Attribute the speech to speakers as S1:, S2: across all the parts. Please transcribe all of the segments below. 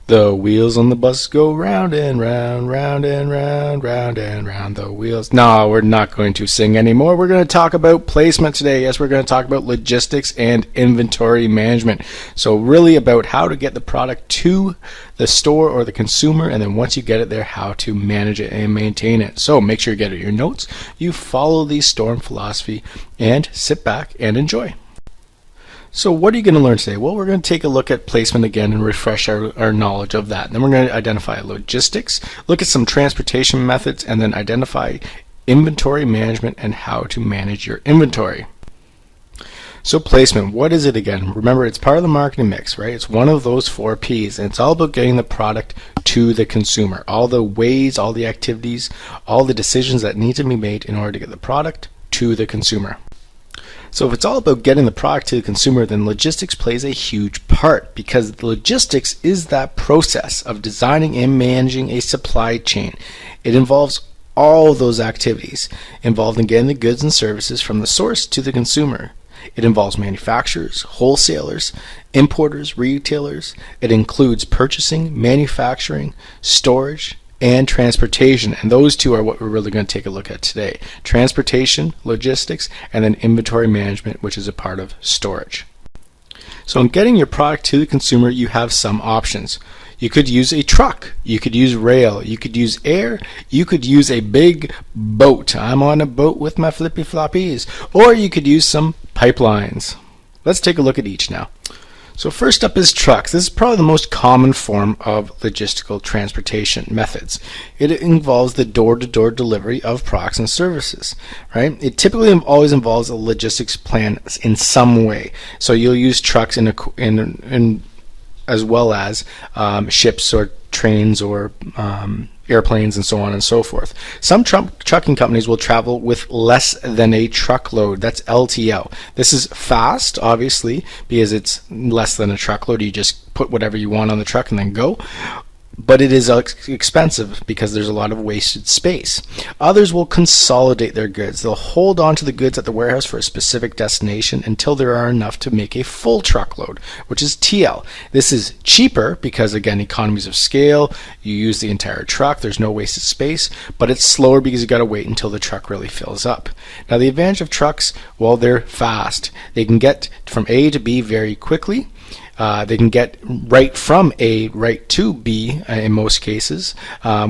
S1: The wheels on the bus go round and round, round and round, round and round the wheels. No, we're not going to sing anymore. We're going to talk about placement today. Yes, we're going to talk about logistics and inventory management. So really about how to get the product to the store or the consumer, and then once you get it there, how to manage it and maintain it. So make sure you get your notes, you follow the STORM philosophy, and sit back and enjoy. So what are you going to learn today? Well, we're going to take a look at placement again and refresh our knowledge of that. Then we're going to identify logistics, look at some transportation methods, and then identify inventory management and how to manage your inventory. So placement, what is it again? Remember, it's part of the marketing mix, right? It's one of those 4 P's, and it's all about getting the product to the consumer. All the ways, all the activities, all the decisions that need to be made in order to get the product to the consumer. So if it's all about getting the product to the consumer, then logistics plays a huge part, because logistics is that process of designing and managing a supply chain. It involves all those activities involved in getting the goods and services from the source to the consumer. It involves manufacturers, wholesalers, importers, retailers. It includes purchasing, manufacturing, storage, and transportation, and those 2 are what we're really going to take a look at today. Transportation, logistics, and then inventory management, which is a part of storage. So in getting your product to the consumer, you have some options. You could use a truck, you could use rail, you could use air, you could use a big boat. I'm on a boat with my flippy floppies. Or you could use some pipelines. Let's take a look at each now. So first up is trucks. This is probably the most common form of logistical transportation methods. It involves the door-to-door delivery of products and services, right? It typically always involves a logistics plan in some way. So you'll use trucks in as well as ships or trains or airplanes and so on and so forth. Some trucking companies will travel with less than a truckload. That's LTL. This is fast, obviously, because it's less than a truckload. You just put whatever you want on the truck and then go. But it is expensive because there's a lot of wasted space. Others will consolidate their goods. They'll hold on to the goods at the warehouse for a specific destination until there are enough to make a full truckload, which is TL. This is cheaper because, again, economies of scale. You use the entire truck. There's no wasted space, but it's slower because you got to wait until the truck really fills up. Now, the advantage of trucks, well, they're fast. They can get from A to B very quickly. They can get right from A right to B in most cases,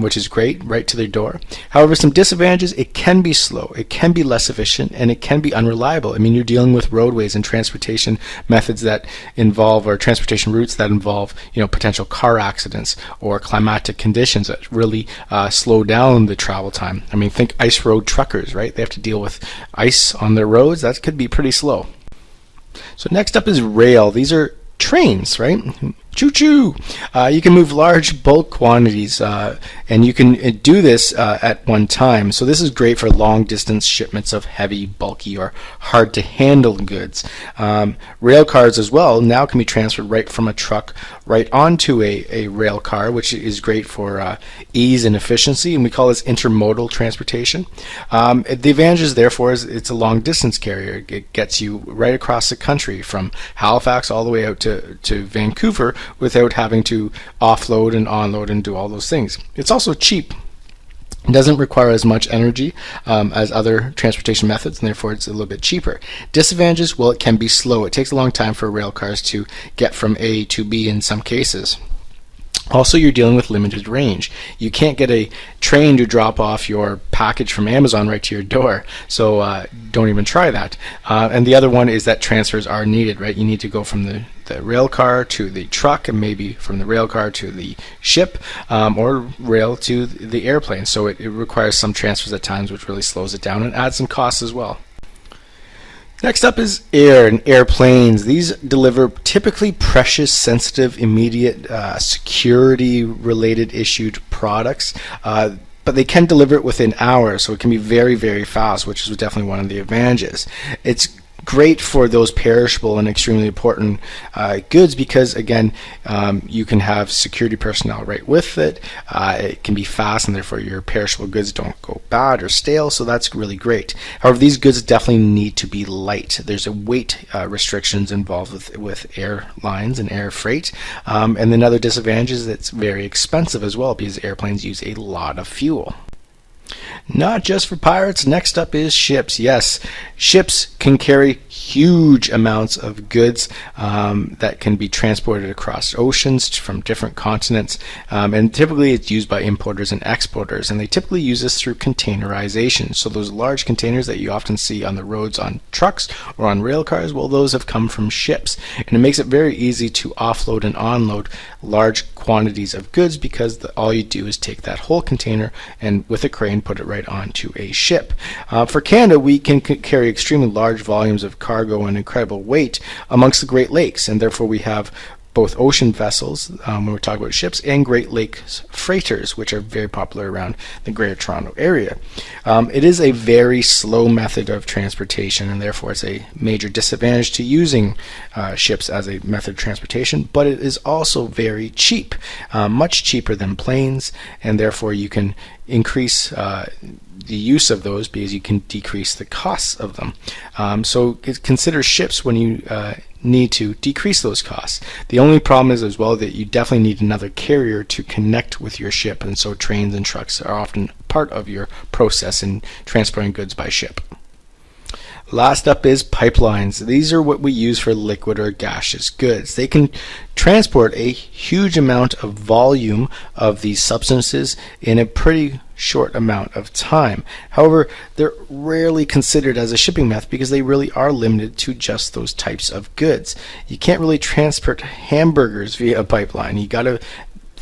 S1: which is great, right to their door. However, some disadvantages: it can be slow, it can be less efficient, and it can be unreliable. I mean, you're dealing with roadways and transportation methods that involve, or transportation routes that involve, potential car accidents or climatic conditions that really slow down the travel time. I mean, think ice road truckers, right? They have to deal with ice on their roads. That could be pretty slow. So next up is rail. These are trains, right? Choo-choo! You can move large bulk quantities, and you can do this at one time. So this is great for long distance shipments of heavy, bulky, or hard to handle goods. Rail cars as well now can be transferred right from a truck right onto a rail car, which is great for ease and efficiency, and we call this intermodal transportation. The advantages, therefore, is it's a long distance carrier. It gets you right across the country from Halifax all the way out to Vancouver without having to offload and onload and do all those things. It's also cheap. It doesn't require as much energy as other transportation methods, and therefore it's a little bit cheaper. Disadvantages, well, it can be slow. It takes a long time for rail cars to get from A to B in some cases. Also, you're dealing with limited range. You can't get a train to drop off your package from Amazon right to your door, so don't even try that. And the other one is that transfers are needed, right? You need to go from the rail car to the truck, and maybe from the rail car to the ship, or rail to the airplane. So it requires some transfers at times, which really slows it down and adds some costs as well. Next up is air and airplanes. These deliver typically precious, sensitive, immediate, security-related issued products, but they can deliver it within hours, so it can be very, very fast, which is definitely one of the advantages. It's Great for those perishable and extremely important goods because, again, you can have security personnel right with it. It can be fast, and therefore your perishable goods don't go bad or stale, so that's really great. However, these goods definitely need to be light. There's a weight restrictions involved with airlines and air freight. And another disadvantage is it's very expensive as well because airplanes use a lot of fuel. Not just for pirates. Next up is ships. Yes, ships can carry huge amounts of goods that can be transported across oceans from different continents, and typically it's used by importers and exporters, and they typically use this through containerization. So those large containers that you often see on the roads on trucks or on rail cars, well, those have come from ships, and it makes it very easy to offload and onload large quantities of goods because all you do is take that whole container and with a crane put it right onto a ship. For Canada, we can carry extremely large volumes of cargo and incredible weight amongst the Great Lakes, and therefore we have both ocean vessels, when we're talking about ships, and Great Lakes freighters, which are very popular around the Greater Toronto area. It is a very slow method of transportation, and therefore it's a major disadvantage to using ships as a method of transportation, but it is also very cheap, much cheaper than planes, and therefore you can increase the use of those because you can decrease the costs of them. So consider ships when you need to decrease those costs. The only problem is as well that you definitely need another carrier to connect with your ship, and so trains and trucks are often part of your process in transporting goods by ship. Last up is pipelines. These are what we use for liquid or gaseous goods. They can transport a huge amount of volume of these substances in a pretty short amount of time. However, they're rarely considered as a shipping method because they really are limited to just those types of goods. You can't really transport hamburgers via a pipeline.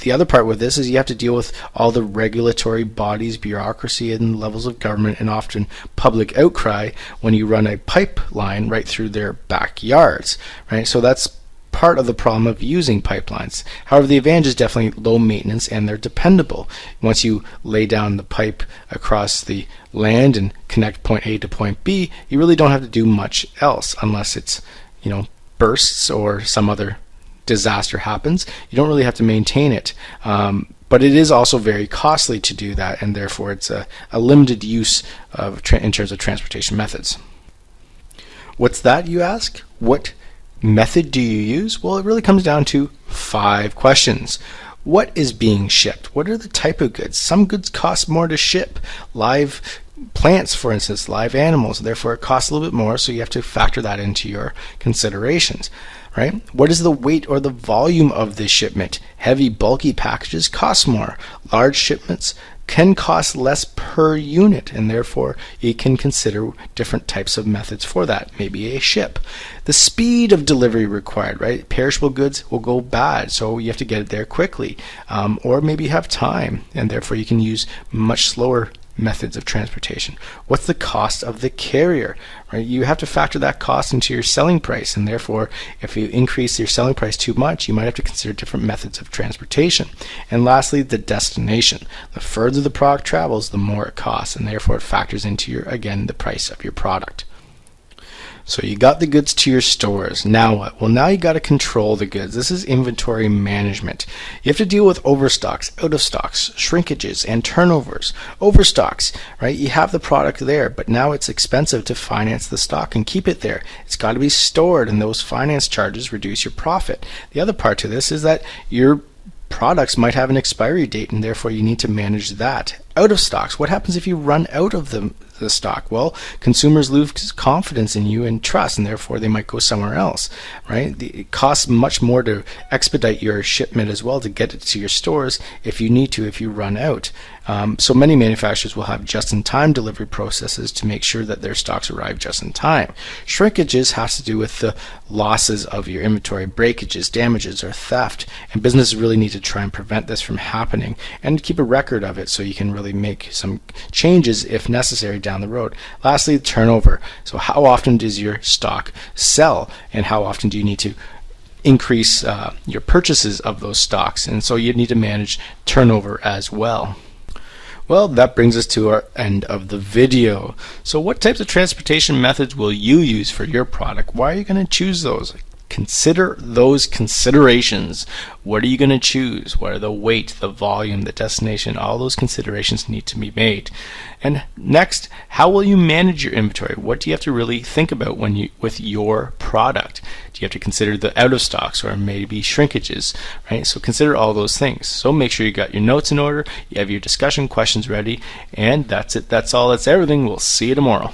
S1: The other part with this is you have to deal with all the regulatory bodies, bureaucracy, and levels of government, and often public outcry when you run a pipeline right through their backyards, right? So that's part of the problem of using pipelines. However, the advantage is definitely low maintenance and they're dependable. Once you lay down the pipe across the land and connect point A to point B, you really don't have to do much else unless it's, bursts or some other disaster happens. You don't really have to maintain it, but it is also very costly to do that, and therefore it's a limited use in terms of transportation methods. What's that, you ask? What method do you use? Well, it really comes down to 5 questions. What is being shipped? What are the type of goods? Some goods cost more to ship. Live plants, for instance, live animals, therefore it costs a little bit more, so you have to factor that into your considerations. Right? What is the weight or the volume of the shipment? Heavy, bulky packages cost more. Large shipments can cost less per unit, and therefore you can consider different types of methods for that. Maybe a ship. The speed of delivery required, right? Perishable goods will go bad, so you have to get it there quickly. Or maybe you have time, and therefore you can use much slower methods of transportation. What's the cost of the carrier? Right? You have to factor that cost into your selling price, and therefore if you increase your selling price too much, you might have to consider different methods of transportation. And lastly, the destination. The further the product travels, the more it costs, and therefore it factors into the price of your product. So you got the goods to your stores. Now what? Well, now you got to control the goods. This is inventory management. You have to deal with overstocks, out of stocks, shrinkages, and turnovers. Overstocks, right? You have the product there, but now it's expensive to finance the stock and keep it there. It's got to be stored, and those finance charges reduce your profit. The other part to this is that your products might have an expiry date, and therefore you need to manage that. Out of stocks. What happens if you run out of the stock? Well, consumers lose confidence in you and trust, and therefore they might go somewhere else, right? It costs much more to expedite your shipment as well to get it to your stores if you run out. So many manufacturers will have just-in-time delivery processes to make sure that their stocks arrive just in time. Shrinkages has to do with the losses of your inventory, breakages, damages, or theft, and businesses really need to try and prevent this from happening and keep a record of it so you can really make some changes if necessary down the road. Lastly, turnover. So how often does your stock sell, and how often do you need to increase your purchases of those stocks? And so you need to manage turnover as well. Well, that brings us to our end of the video. So what types of transportation methods will you use for your product? Why are you going to choose those? Consider those considerations. What are you going to choose? What are the weight, the volume, the destination? All those considerations need to be made. And next, how will you manage your inventory? What do you have to really think about with your product? Do you have to consider the out of stocks or maybe shrinkages, right? So consider all those things. So make sure you got your notes in order, you have your discussion questions ready, and that's it. That's all. That's everything. We'll see you tomorrow.